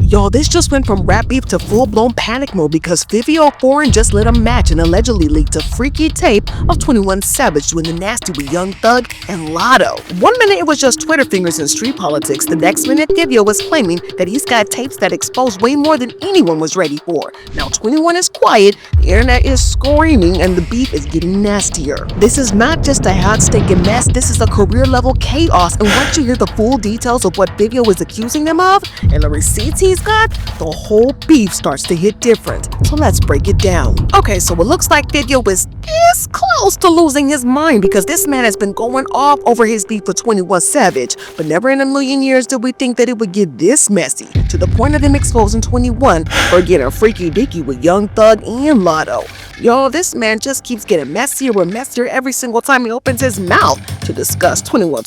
Y'all, this just went from rap beef to full-blown panic mode because Fivio Foreign just lit a match and allegedly leaked a freaky tape of 21 Savage doing the nasty with Young Thug and Latto. One minute it was just Twitter fingers and street politics, the next minute Fivio was claiming that he's got tapes that expose way more than anyone was ready for. Now 21 is quiet, the internet is screaming, and the beef is getting nastier. This is not just a hot stinking mess, this is a career-level chaos, and once you hear the full details of what Fivio was accusing them of, and the receipts he's got, the whole beef starts to hit different. So let's break it down. Okay, so it looks like Fivio is this close to losing his mind because this man has been going off over his beef with 21 Savage, but never in a million years did we think that it would get this messy, to the point of him exposing 21 for getting a freaky dicky with Young Thug and Latto. Yo, this man just keeps getting messier and messier every single time he opens his mouth to discuss 21.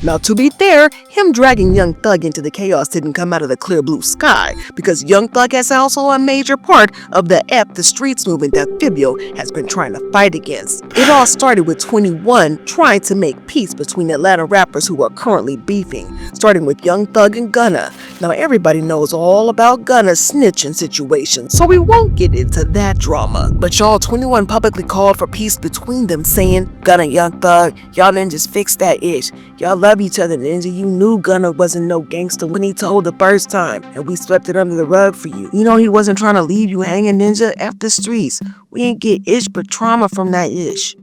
Now, to be fair, him dragging Young Thug into the chaos didn't come out of the clear blue sky, because Young Thug is also a major part of the F the Streets movement that Fivio has been trying to fight against. It all started with 21 trying to make peace between Atlanta rappers who are currently beefing, starting with Young Thug and Gunna. Now, everybody knows all about Gunna's snitching situation, so we won't get into that drama. But y'all, 21 publicly called for peace between them, saying, Gunna, Young Thug, y'all didn't just fix that ish. Y'all love each other, Ninja. You knew Gunna wasn't no gangster when he told the first time, and we swept it under the rug for you. You know he wasn't trying to leave you hanging, Ninja. F the streets. We ain't get ish but trauma from that ish.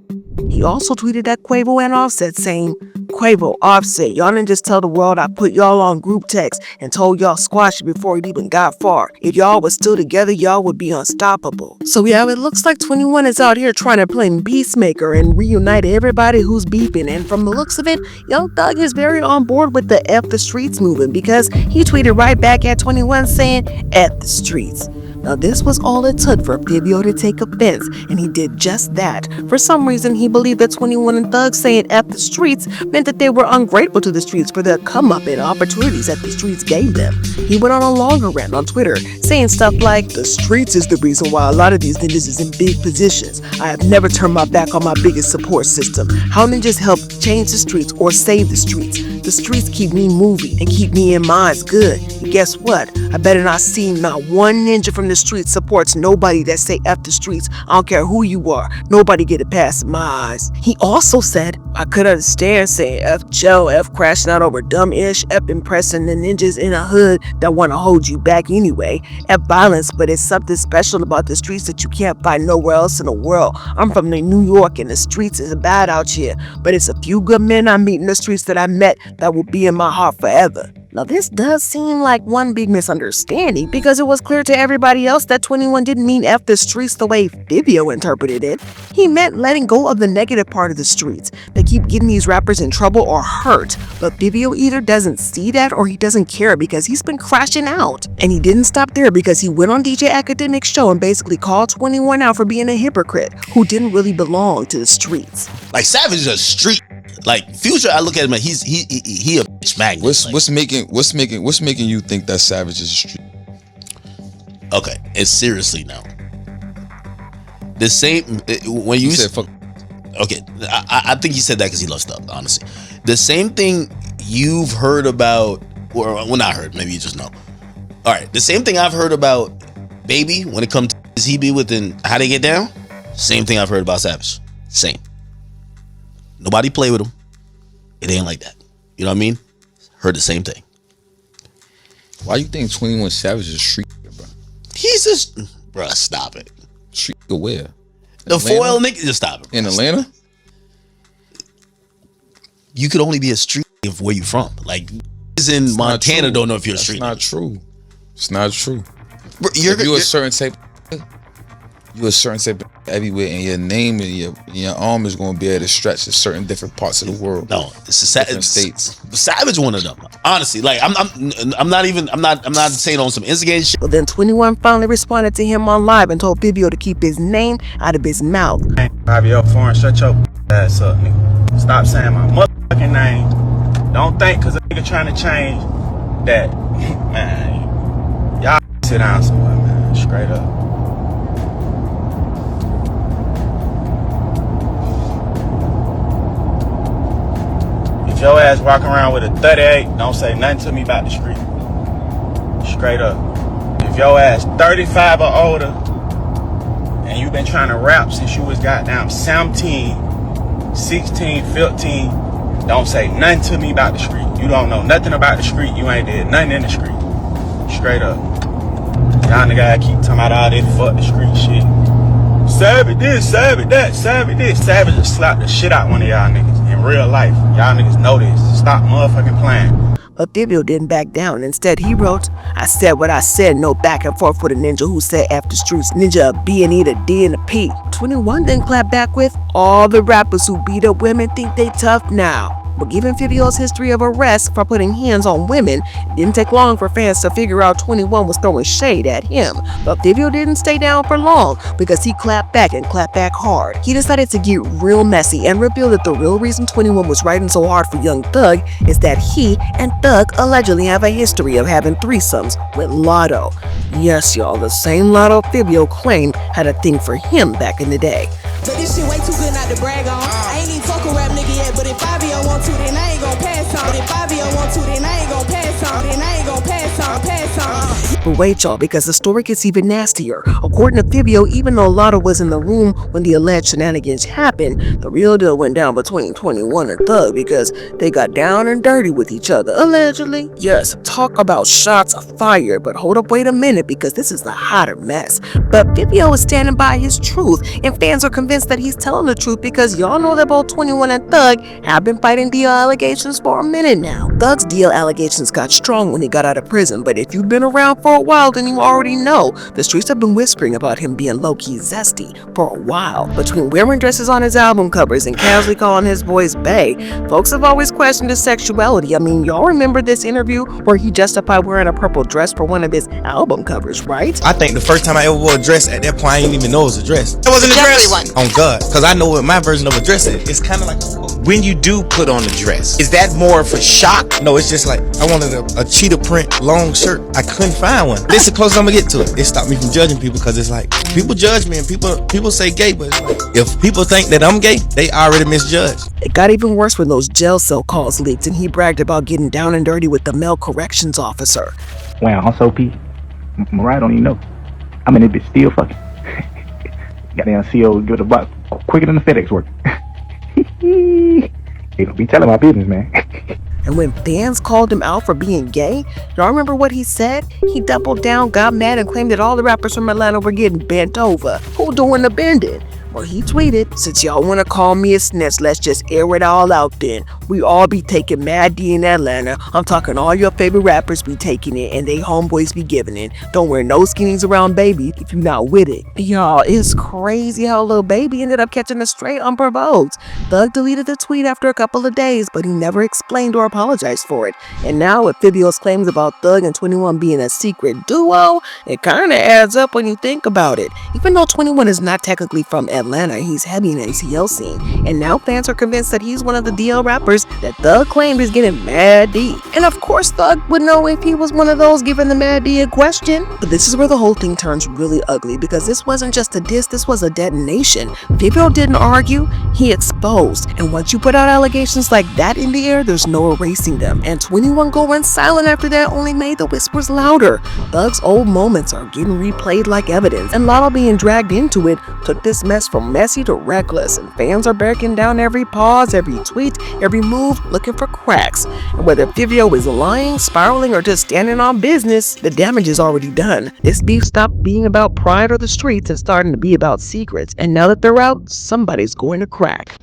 He also tweeted at Quavo and Offset saying, Quavo, Offset, y'all didn't just tell the world I put y'all on group text and told y'all squash it before it even got far. If y'all was still together, y'all would be unstoppable. So yeah, it looks like 21 is out here trying to play peacemaker and reunite everybody who's beefing. And from the looks of it, Young Thug is very on board with the F the Streets movement because he tweeted right back at 21 saying, F the Streets. Now, this was all it took for Fivio to take offense, and he did just that. For some reason, he believed that 21 and Thug saying F the Streets meant that they were ungrateful to the streets for the come-up and opportunities that the streets gave them. He went on a longer rant on Twitter, saying stuff like, the streets is the reason why a lot of these ninjas is in big positions. I have never turned my back on my biggest support system. How ninjas help change the streets or save the streets. The streets keep me moving and keep me in minds good. And guess what? I better not see not one ninja from the streets supports nobody that say F the streets. I don't care who you are. Nobody get it past my eyes. He also said, I could understand saying F Joe, F crashing out over dumb ish, F impressing the ninjas in a hood that want to hold you back anyway, F violence, but it's something special about the streets that you can't find nowhere else in the world. I'm from New York and the streets is bad out here, but it's a few good men I meet in the streets that I met that will be in my heart forever. Now, this does seem like one big misunderstanding because it was clear to everybody else that 21 didn't mean F the streets the way Fivio interpreted it. He meant letting go of the negative part of the streets that keep getting these rappers in trouble or hurt. But Fivio either doesn't see that or he doesn't care because he's been crashing out. And he didn't stop there because he went on DJ Academic's show and basically called 21 out for being a hypocrite who didn't really belong to the streets. Like, Savage is a street. Like, Future, I look at him like he a bitch magnet. What's making you think that Savage is a street? Okay, and seriously now, the same when you said fuck. Okay, I think he said that because he loves Thug. Honestly, the same thing you've heard about, or well, not heard, maybe you just know. All right, the same thing I've heard about Baby when it comes to his he be within how they get down. Same thing I've heard about Savage. Same. Nobody play with him. It ain't like that. You know what I mean? Heard the same thing. Why you think 21 Savage is street, bro? He's just, bro. Stop it. Street where? The foil nigga. Just stop it. Bro. In Atlanta? You could only be a street if where you from. Like, is in Montana. Don't know if you're a street. It's not true. It's not true. Bro, you're a certain type. You a certain type of everywhere, and your name and your arm is going to be able to stretch to certain different parts of the world. No, it's different states. Savage one of them. Honestly, like I'm not saying on some instigating shit. But then 21 finally responded to him on live and told Fivio to keep his name out of his mouth. Fivio Foreign, shut your ass up, nigga. Stop saying my motherfucking name. Don't think because a nigga trying to change that, man. Y'all sit down somewhere, man. Straight up. If your ass walking around with a 38, don't say nothing to me about the street. Straight Straight up. If your ass 35 or older and you been trying to rap since you was goddamn 17, 16, 15, don't say nothing to me about the street. You don't know nothing about the street. You ain't did nothing in the street. Straight up. Y'all niggas keep talking about all this fuck the street shit. Savage this, savage that, savage this. Savage just slapped the shit out one of y'all niggas in real life. Y'all niggas know this. Stop motherfucking playing. But Fivio didn't back down. Instead, he wrote, "I said what I said, no back and forth with a ninja who said after streets, ninja a B and E, the D and a P." 21 then clapped back with, "All the rappers who beat up women think they tough now." But given Fivio's history of arrests for putting hands on women, it didn't take long for fans to figure out 21 was throwing shade at him. But Fivio didn't stay down for long because he clapped back and clapped back hard. He decided to get real messy and reveal that the real reason 21 was riding so hard for Young Thug is that he and Thug allegedly have a history of having threesomes with Latto. Yes, y'all, the same Latto Fivio claimed had a thing for him back in the day. But this shit way too good not to brag on. I ain't even fuck a rap nigga yet, but if Fivio want to, then I ain't gon' pass on. If Fivio want to, then I ain't gon' pass on. Then I ain't gon' pass on. But wait, y'all, because the story gets even nastier. According to Fivio, even though Latto was in the room when the alleged shenanigans happened, the real deal went down between 21 and Thug because they got down and dirty with each other, allegedly. Yes, talk about shots of fire, but hold up, wait a minute, because this is the hotter mess. But Fivio is standing by his truth, and fans are convinced that he's telling the truth because y'all know that both 21 and Thug have been fighting deal allegations for a minute now. Thug's deal allegations got strong when he got out of prison, but if you've been around for a while, then you already know the streets have been whispering about him being low-key zesty for a while. Between wearing dresses on his album covers and casually calling his boys bae, folks have always questioned his sexuality. I mean, y'all remember this interview where he justified wearing a purple dress for one of his album covers, right? I think the first time I ever wore a dress, at that point I didn't even know it was a dress. It wasn't a dress. On God, because I know what my version of a dress is. It's kind of like when you do put on a dress. Is that more for shock? No, it's just like I wanted a cheetah print long shirt. I couldn't find one. This is the closest I'm gonna get to it. It stopped me from judging people because it's like people judge me and people say gay, but it's like if people think that I'm gay, they already misjudged. It got even worse when those jail cell calls leaked and he bragged about getting down and dirty with the male corrections officer. Wow, I'm so P. Mariah don't even know. I mean, it bitch still fucking. Goddamn CO give the block quicker than the FedEx work. They don't be telling my business, man. And when fans called him out for being gay, y'all remember what he said? He doubled down, got mad, and claimed that all the rappers from Atlanta were getting bent over. Who doing the bending? Well, he tweeted, "Since y'all want to call me a snitch, let's just air it all out then. We all be taking Mad D in Atlanta. I'm talking all your favorite rappers be taking it and they homeboys be giving it. Don't wear no skinnies around baby if you not with it." Y'all, it's crazy how Lil Baby ended up catching a straight unprovoked. Thug deleted the tweet after a couple of days, but he never explained or apologized for it. And now with Fivio's claims about Thug and 21 being a secret duo, it kinda adds up when you think about it. Even though 21 is not technically from Atlanta, he's heavy in the ATL scene, and now fans are convinced that he's one of the DL rappers that Thug claimed is getting Mad D. And of course Thug would know if he was one of those giving the Mad D a question. But this is where the whole thing turns really ugly, because this wasn't just a diss, this was a detonation. Fivio didn't argue, he exposed. And once you put out allegations like that in the air, there's no erasing them. And 21 going silent after that only made the whispers louder. Thug's old moments are getting replayed like evidence, and Latto being dragged into it took this mess from messy to reckless, and fans are breaking down every pause, every tweet, every move, looking for cracks. And whether Fivio is lying, spiraling, or just standing on business, the damage is already done. This beef stopped being about pride or the streets and starting to be about secrets, and now that they're out, somebody's going to crack.